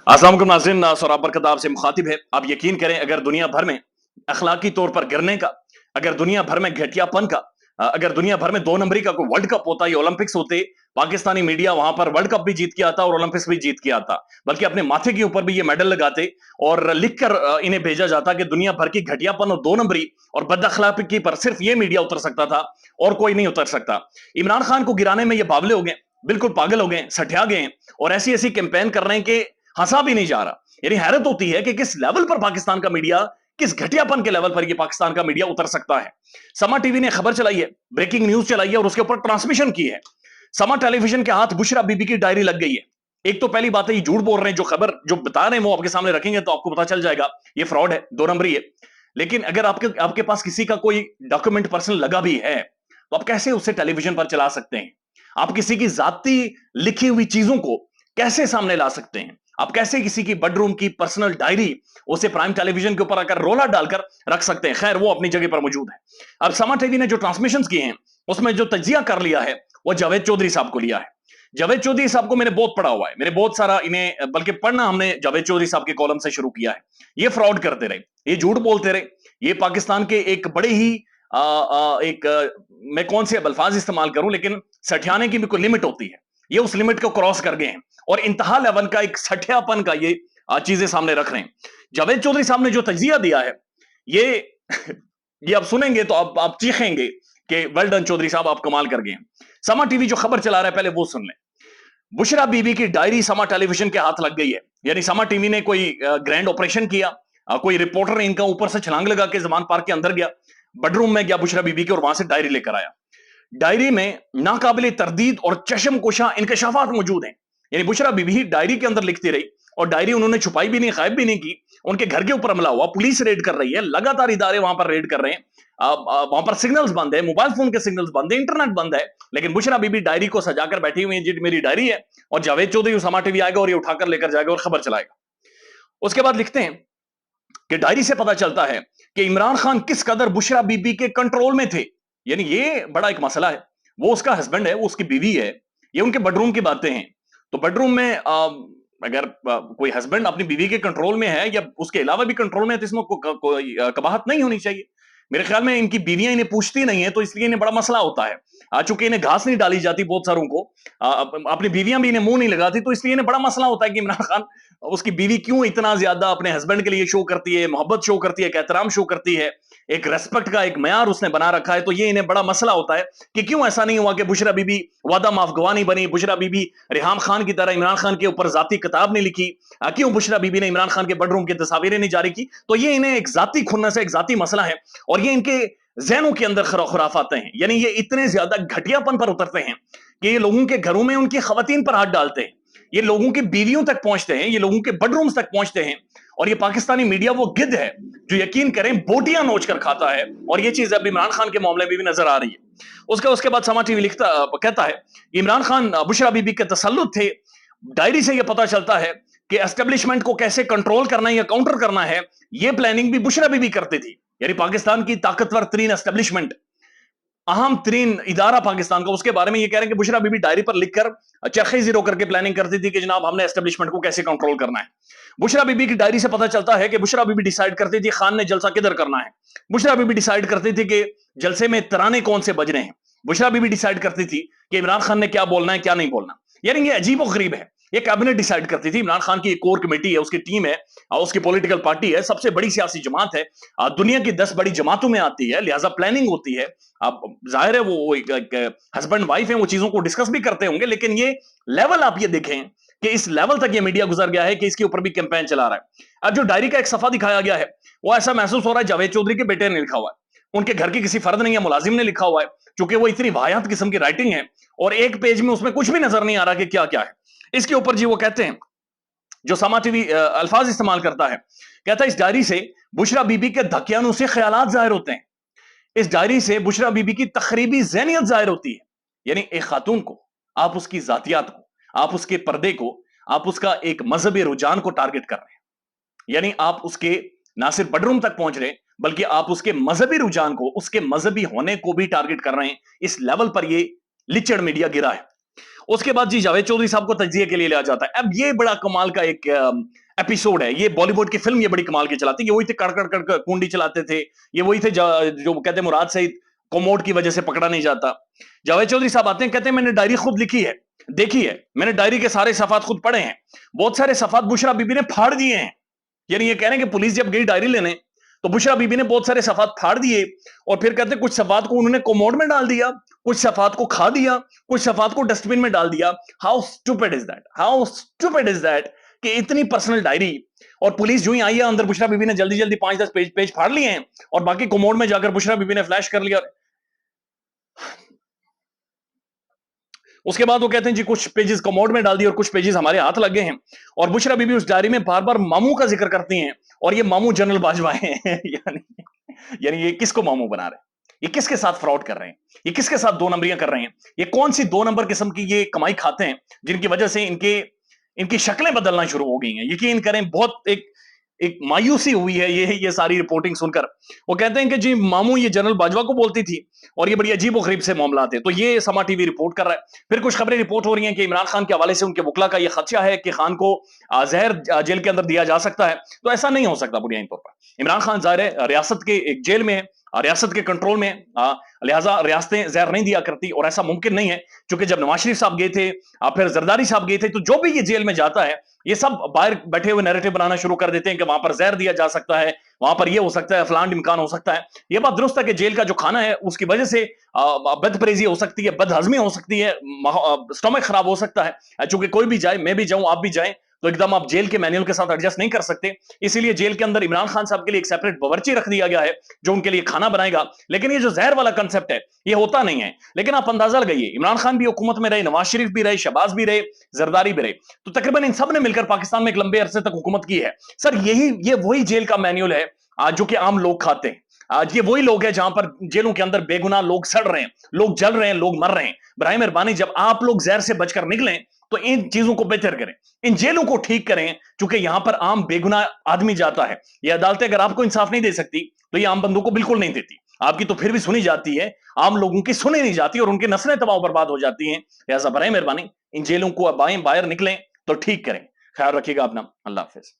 अस्सलाम वालेकुम नाज़रीन, सौरभ बरकत आपसे मुखातिब है। आप यकीन करें, अगर दुनिया भर में अखलाकी तौर पर गिरने का, अगर दुनिया भर में घटियापन का, अगर दुनिया भर में दो नंबरी का कोई वर्ल्ड कप होता, ये ओलंपिक्स होते, पाकिस्तानी मीडिया वहां पर वर्ल्ड कप भी जीत के आता और ओलंपिक्स भी जीत के आता, बल्कि अपने माथे के ऊपर भी ये मेडल लगाते और लिखकर इन्हें भेजा जाता कि दुनिया भर की घटियापन और दो नंबरी और बद अखलाकी पर सिर्फ ये मीडिया उतर सकता था और कोई नहीं उतर सकता। इमरान खान को गिराने में ये बावले हो गए, बिल्कुल पागल हो गए, सठिया गए हैं और ऐसी ऐसी कैंपेन कर रहे हैं कि हंसा भी नहीं जा रहा। यानी हैरत होती है कि किस लेवल पर पाकिस्तान का मीडिया, किस घटियापन के लेवल पर ये पाकिस्तान का मीडिया उतर सकता है। समा टीवी ने खबर चलाई है, ब्रेकिंग न्यूज चलाई है और उसके ऊपर ट्रांसमिशन की है। समा टेलीविजन के हाथ बुशरा बीबी की डायरी लग गई है। एक तो पहली बात है, ये झूठ बोल रहे हैं, जो खबर जो बता रहे हैं वो आपके सामने रखेंगे तो आपको पता चल जाएगा ये फ्रॉड है, दो नंबरी है। लेकिन अगर आपके आपके पास किसी का कोई डॉक्यूमेंट पर्सनल लगा भी है तो आप कैसे उसे टेलीविजन पर चला सकते हैं? आप किसी की जाती लिखी हुई चीजों को कैसे सामने ला सकते हैं? आप कैसे किसी की बेडरूम की पर्सनल डायरी उसे प्राइम टेलीविजन के ऊपर आकर रोला डालकर रख सकते हैं? खैर, वो अपनी जगह पर मौजूद है। अब समा टीवी ने जो ट्रांसमिशन किए हैं उसमें जो तजिया कर लिया है वो जावेद चौधरी साहब को लिया है। जावेद चौधरी साहब को मैंने बहुत पढ़ा हुआ है, मैंने बहुत सारा इन्हें, बल्कि पढ़ना हमने जावेद चौधरी साहब के कॉलम से शुरू किया है। ये फ्रॉड करते रहे, ये झूठ बोलते रहे, ये पाकिस्तान के एक बड़े ही मैं कौन से अल्फाज इस्तेमाल करूं, लेकिन सठियाने की भी कोई लिमिट होती है। ये उस लिमिट को क्रॉस कर गए हैं और इंतहा लेवल का एक सठियापन का ये चीजें सामने रख रहे हैं। जावेद चौधरी साहब ने जो तजिया दिया है ये ये आप सुनेंगे तो आप चीखेंगे कि वेल डन चौधरी साहब, आप कमाल कर गए हैं। समा टीवी जो खबर चला रहा है पहले वो सुन लें। बुशरा बीबी की डायरी समा टेलीविजन के हाथ लग गई है। यानी समा टीवी ने कोई ग्रैंड ऑपरेशन किया, कोई रिपोर्टर ने इनका ऊपर से छलांग लगा के जमान पार्क के अंदर गया, बेडरूम में गया बुशरा बीबी के और वहां से डायरी लेकर आया। डायरी में नाकाबिले तरदीद और चशमकुशा इंकशाफात मौजूद हैं। यानी बुशरा बीबी डायरी के अंदर लिखती रही और डायरी उन्होंने छुपाई भी नहीं, गायब भी नहीं की। उनके घर के ऊपर हमला हुआ, पुलिस रेड कर रही है, लगातार इदारे वहां पर रेड कर रहे हैं। वहां पर सिग्नल्स बंद है, मोबाइल फोन के सिग्नल्स बंद है, इंटरनेट बंद है, लेकिन बुशरा बीबी डायरी को सजाकर बैठी हुई है, जी मेरी डायरी है, और जावेद चौधरी समा टीवी आएगा और ये उठाकर लेकर जाएगा और खबर चलाएगा। उसके बाद लिखते हैं कि डायरी से पता चलता है कि इमरान खान किस कदर बुशरा बीबी के कंट्रोल में थे। यानी ये बड़ा एक मसला है, वो उसका हस्बैंड है, वो उसकी बीवी है, ये उनके बेडरूम की बातें हैं। तो बेडरूम में अगर कोई हस्बैंड अपनी बीवी के कंट्रोल में है या उसके अलावा भी कंट्रोल में है तो इसमें कोई कबाहत नहीं होनी चाहिए। मेरे ख्याल में इनकी बीवियां इन्हें पूछती नहीं है तो इसलिए इन्हें बड़ा मसला होता है। चूंकि इन्हें घास नहीं डाली जाती, बहुत सारों को अपनी बीवियां भी इन्हें मुंह नहीं लगाती, तो इसलिए इन्हें बड़ा मसला होता है कि इमरान खान, उसकी बीवी क्यों इतना ज्यादा अपने हस्बैंड के लिए शो करती है, मोहब्बत शो करती है, एहतराम शो करती है, एक रेस्पेक्ट का एक मयार उसने बना रखा है। तो ये इन्हें बड़ा मसला होता है कि क्यों ऐसा नहीं हुआ कि बुशरा बीबी वादा माफ गवाह नहीं बनी, बुशरा बीबी रिहाम खान की तरह इमरान खान के ऊपर जाती किताब नहीं लिखी, क्यों बुशरा बीबी ने इमरान खान के बेडरूम की तस्वीरें नहीं जारी की। तो ये इन्हें एक जाती खुन्नस है, एक जाती मसला है और ये इनके जहनों के अंदर खुराफाते हैं। यानी ये इतने ज्यादा घटियापन पर उतरते हैं कि ये लोगों के घरों में उनकी खवातीन पर हाथ डालते हैं, ये लोगों की बीवियों तक पहुंचते हैं, ये लोगों के बेडरूम्स तक पहुंचते हैं। और ये पाकिस्तानी मीडिया वो गिद्ध है जो यकीन करें बोटियां नोच कर खाता है और ये चीज अब इमरान खान के मामले में भी नजर आ रही है। उसके बाद समा टीवी कहता है इमरान खान बुशरा बीबी के तसल्लुत थे। डायरी से यह पता चलता है कि एस्टेब्लिशमेंट को कैसे कंट्रोल करना है या काउंटर करना है, यह प्लानिंग भी बुशरा बीबी करती थी। यानी पाकिस्तान की ताकतवर तरीन एस्टेब्लिशमेंट, अहम तरीन इदारा पाकिस्तान का, उसके बारे में ये कह रहे हैं कि बुशरा बीबी डायरी पर लिखकर चरखे जीरो करके प्लानिंग करती थी कि जनाब हमने एस्टेब्लिशमेंट को कैसे कंट्रोल करना है। बुशरा बीबी की डायरी से पता चलता है कि बुशरा बीबी डिसाइड करती थी खान ने जलसा किधर करना है। बुशरा बीबी डिसाइड करती थी कि जलसे में तराने कौन से बजने हैं। बुशरा बीबी डिसाइड करती थी कि इमरान खान ने क्या बोलना है क्या नहीं बोलना। यानी ये अजीब और गरीब है। ये कैबिनेट डिसाइड करती थी, इमरान खान की एक कोर कमेटी है, उसकी टीम है, उसकी पॉलिटिकल पार्टी है, सबसे बड़ी सियासी जमात है, दुनिया की 10 बड़ी जमातों में आती है, लिहाजा प्लानिंग होती है। अब जाहिर है वो हस्बैंड वाइफ है, वो चीजों को डिस्कस भी करते होंगे, लेकिन ये लेवल आप ये देखें कि इस लेवल तक ये मीडिया गुजर गया है कि इसके ऊपर भी कैंपेन चला रहा है। अब जो डायरी का एक सफा दिखाया गया है वो ऐसा महसूस हो रहा है जावेद चौधरी के बेटे ने लिखा हुआ है, उनके घर के किसी फर्द नहीं है, मुलाजिम ने लिखा हुआ है, क्योंकि वो इतनी वाहियात किस्म की राइटिंग है और एक पेज में उसमें कुछ भी नजर नहीं आ रहा कि क्या क्या है। इसके ऊपर जी वो कहते हैं, जो समा टीवी अल्फाज इस्तेमाल करता है, कहता है इस डायरी से बुशरा बीबी के धकियानुसी ख्यालात जाहिर होते हैं, इस डायरी से बुशरा बीबी की तखरीबी ज़हनियत जाहिर होती है। यानी एक खातून को आप उसकी जातियात को, आप उसके पर्दे को, आप उसका एक मजहबी रुझान को टारगेट कर रहे हैं। यानी आप उसके ना सिर्फ बेडरूम तक पहुंच रहे हैं बल्कि आप उसके मजहबी रुझान को, उसके मजहबी होने को भी टारगेट कर रहे हैं। इस लेवल पर ये लिचड़ मीडिया गिरा है। उसके बाद जी जावेद चौधरी साहब को तज्जिए के लिए लिया जाता है। अब ये बड़ा कमाल का एक एपिसोड है, ये बॉलीवुड की फिल्म ये बड़ी कमाल की चलाती है। ये वही थे कड़ कड़ कड़ कुंडी चलाते थे, ये वही थे जो कहते हैं मुराद सईद कोमोड की वजह से पकड़ा नहीं जाता। जावेद चौधरी साहब आते हैं, कहते हैं मैंने डायरी खुद लिखी है, देखी है, मैंने डायरी के सारे सफात खुद पढ़े हैं, बहुत सारे सफात बुशरा बीबी ने फाड़ दिए हैं। यानी ये कह रहे हैं कि पुलिस जब गई डायरी लेने तो बुशरा बीबी ने बहुत सारे सफात फाड़ दिए, और फिर कहते हैं कुछ सफात को उन्होंने कोमोड में डाल दिया, कुछ सफात को खा दिया, कुछ सफात को डस्टबिन में डाल दिया। How stupid is that, how stupid is that कि इतनी पर्सनल डायरी, और पुलिस जो ही आई है अंदर बुशरा बीबी ने जल्दी जल्दी 5-10 पेज फाड़ लिए हैं, और बाकी कोमोड में जाकर बुशरा बीबी ने फ्लैश कर लिया। उसके बाद वो कहते हैं जी कुछ पेजेस कमोड में डाल दिए और कुछ पेजेस हमारे हाथ लगे हैं, और बुशरा बीबी उस डायरी में बार बार मामू का जिक्र करती हैं, और ये मामू जनरल बाजवा हैं। यानी ये किसको मामू बना रहे हैं, ये किसके साथ फ्रॉड कर रहे हैं, ये किसके साथ दो नंबरियां कर रहे हैं, ये कौन सी 2 नंबर किस्म की ये कमाई खाते हैं जिनकी वजह से इनकी शक्लें बदलना शुरू हो गई हैं। यकीन करें बहुत एक मायूसी हुई है ये सारी रिपोर्टिंग सुनकर। वो कहते हैं कि जी मामू ये जनरल बाजवा को बोलती थी, और ये बड़ी अजीब व गरीब से मामला थे। तो ये समा टीवी रिपोर्ट कर रहा है। फिर कुछ खबरें रिपोर्ट हो रही हैं कि इमरान खान के हवाले से उनके वकला का ये खदशा है कि खान को जहर जेल के अंदर दिया जा सकता है। तो ऐसा नहीं हो सकता बुनियादी तौर पर। इमरान खान जाहिर है रियासत के एक जेल में है, रियासत के कंट्रोल में, लिहाजा रियासतें जहर नहीं दिया करती, और ऐसा मुमकिन नहीं है। क्योंकि जब नवाज शरीफ साहब गए थे, फिर जरदारी साहब गए थे, तो जो भी ये जेल में जाता है ये सब बाहर बैठे हुए नैरेटिव बनाना शुरू कर देते हैं कि वहां पर जहर दिया जा सकता है, वहां पर ये हो सकता है, फलान इम्कान हो सकता है। ये बात दुरुस्त है कि जेल का जो खाना है उसकी वजह से बदपरेजी हो सकती है, बदहजमी हो सकती है, स्टमक खराब हो सकता है। चूंकि कोई भी जाए, मैं भी जाऊं, आप भी जाएं, तो एकदम आप जेल के मैनुअल के साथ एडजस्ट नहीं कर सकते। इसीलिए जेल के अंदर इमरान खान साहब के लिए एक सेपरेट बावर्ची रख दिया गया है जो उनके लिए खाना बनाएगा। लेकिन ये जो जहर वाला कंसेप्ट है ये होता नहीं है। लेकिन आप अंदाजा लगाइए, इमरान खान भी हुकूमत में रहे, नवाज शरीफ भी रहे, शहबाज भी रहे, जरदारी भी रहे, तो तकरीबन इन सब ने मिलकर पाकिस्तान में एक लंबे अरसे तक हुकूमत की है। सर ये वही जेल का मैनुअल है जो कि आम लोग खाते हैं। आज ये वही लोग हैं जहां पर जेलों के अंदर बेगुनाह लोग सड़ रहे हैं, लोग जल रहे हैं, लोग मर रहे हैं। बराए मेहरबानी जब आप लोग जहर से बचकर निकलें तो इन चीजों को बेहतर करें, इन जेलों को ठीक करें, क्योंकि यहां पर आम बेगुनाह आदमी जाता है। ये अदालतें अगर आपको इंसाफ नहीं दे सकती तो ये आम बंदों को बिल्कुल नहीं देती। आपकी तो फिर भी सुनी जाती है, आम लोगों की सुनी नहीं जाती और उनकी नस्लें तबाह बर्बाद हो जाती हैं। लिहाजा बराए मेहरबानी इन जेलों को बाहर निकलें तो ठीक करें। ख्याल रखिएगा अपना। अल्लाह हाफिज।